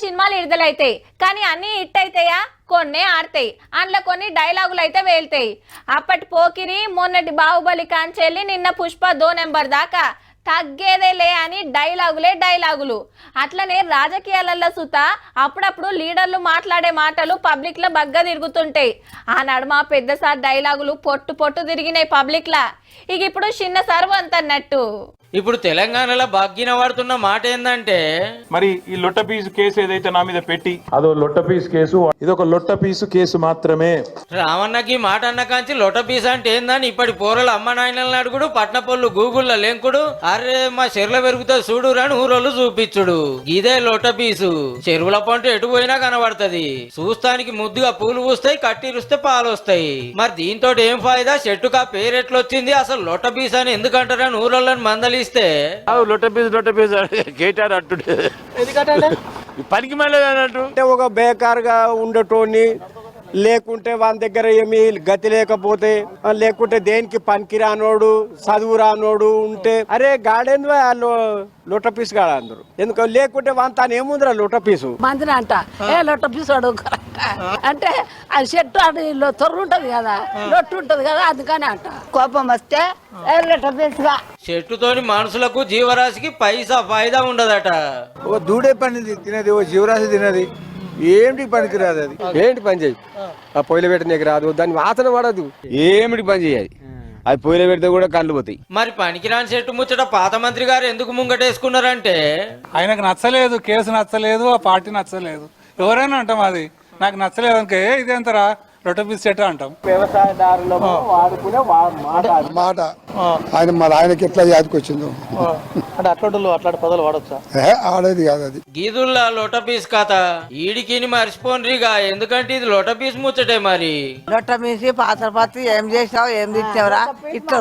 సినిమాలు విడుదలైతాయి కానీ అన్ని హిట్ అవుతాయా? కొన్నే ఆడతాయి, అందులో కొన్ని డైలాగులు అయితే వేలుతాయి. అప్పటి పోకిరి మొన్నటి బాహుబలి కాంచెల్లి నిన్న పుష్ప 2 నెంబర్ దాకా తగ్గేదేలే అని డైలాగులు. అట్లనే రాజకీయాలలో సుత అప్పుడప్పుడు లీడర్లు మాట్లాడే మాటలు పబ్లిక్ లో బగ్గా తిరుగుతుంటాయి. ఆ నడుమ పెద్దసారి డైలాగులు పొట్టు తిరిగినాయి పబ్లిక్ లా. ఇక ఇప్పుడు చిన్న సర్వ అంతన్నట్టు. ఇప్పుడు తెలంగాణలో బాగ్గిన వాడుతున్న మాట ఏందంటే, మరి ఈ లొట్ట పీసు కేసు ఏదైతే నా మీద పెట్టి అదో లొట్ట పీసు కేసు, ఇదొక లొట్ట పీసు కేసు మాత్రమే. రావన్నకి మాట అన్న కాంచి లొట్ట పీస్ అంటే ఏందని ఇప్పటి పోరలు అమ్మ నాయనలను అడుగుడు, పట్నపొల్లు గూగుల్లో లేంకుడు, అరే మా చెరువుల పెరుగుతా చూడు రాని ఊరోళ్ళు చూపించుడు. ఇదే లొట్ట పీసు. చెరువుల పంట ఎటు పోయినా కనబడుతుంది. చూస్తానికి ముద్దుగా పూలు పూస్తాయి, కట్టిరుస్తే పాలు వస్తాయి. మరి దీంతో ఏం ఫాయిదా? చెట్టుగా పేరెట్లొచ్చింది, అసలు లొట్ట పీస్ అని ఎందుకంటారని ఊరోళ్ళని మందలి లొట్ట పీసు కేటాడు అంటుండే పనికి మళ్ళీ అన్నట్టు. అంటే ఒక బేకారుగా ఉండటోని, లేకుంటే వాని దగ్గర ఏమి గతి లేకపోతే, లేకుంటే దేనికి పనికి రానోడు, చదువు రానోడు ఉంటే అరే గార్డెన్ లొట్ట పీసు కాడ అందరు ఎందుకు, లేకుంటే వాని తాను ఏముందిరా లొట్ట పీసు మందిని అంట ఏ లొట్ట పీసు అంటే అది చెట్టు అది తొర్రు ఉంటది కదా, లొట్టు ఉంటది కదా, అందుకని అంట కోపం వస్తే లొట్ట పీసుగా. చెట్టుతోని మనుషులకు జీవరాశికి పైసా ఫాయిదా ఉండదట. ఓ దూడే పని తినది, ఓ జీవరాశి తినది, ఏమిటి పనికి రాదు. అది ఏంటి పని చేయి, ఆ పొయ్యిలో పెట్టనీకి రాదు, దాన్ని వాసన పడదు, ఏమిటి పని చేయాలి. అది పొయ్యిలో పెడితే కూడా కళ్ళు పోతాయి. మరి పనికిరాని చెట్టు ముచ్చట పాత మంత్రి గారు ఎందుకు ముంగటేసుకున్నారంటే, ఆయనకు నచ్చలేదు, కేసు నచ్చలేదు, ఆ పార్టీ నచ్చలేదు. ఎవరైనా అంటాం అది నాకు నచ్చలేదు అనుకో, ఇదేంతరా రొట్ట పీస్ చెట్టు అంటాం. వ్యవసాయదారులు వాడుకునే మాట ఆయన మరి ఆయనకి ఎట్లా యాదకొచ్చిందో అంటే అట్లాంటి పదాలు వాడొచ్చా? ఆడేది కాదు అది. గీదుల్లా లొట పీస్ కథ ఈడికిని మర్చిపోన్రిగా, ఎందుకంటే ఇది లొట పీస్ ముచ్చటే. మరి లొట్ట మీసి పాత్ర పత్తి ఏం చేసావు ఏం తెచ్చావురా ఇట్లా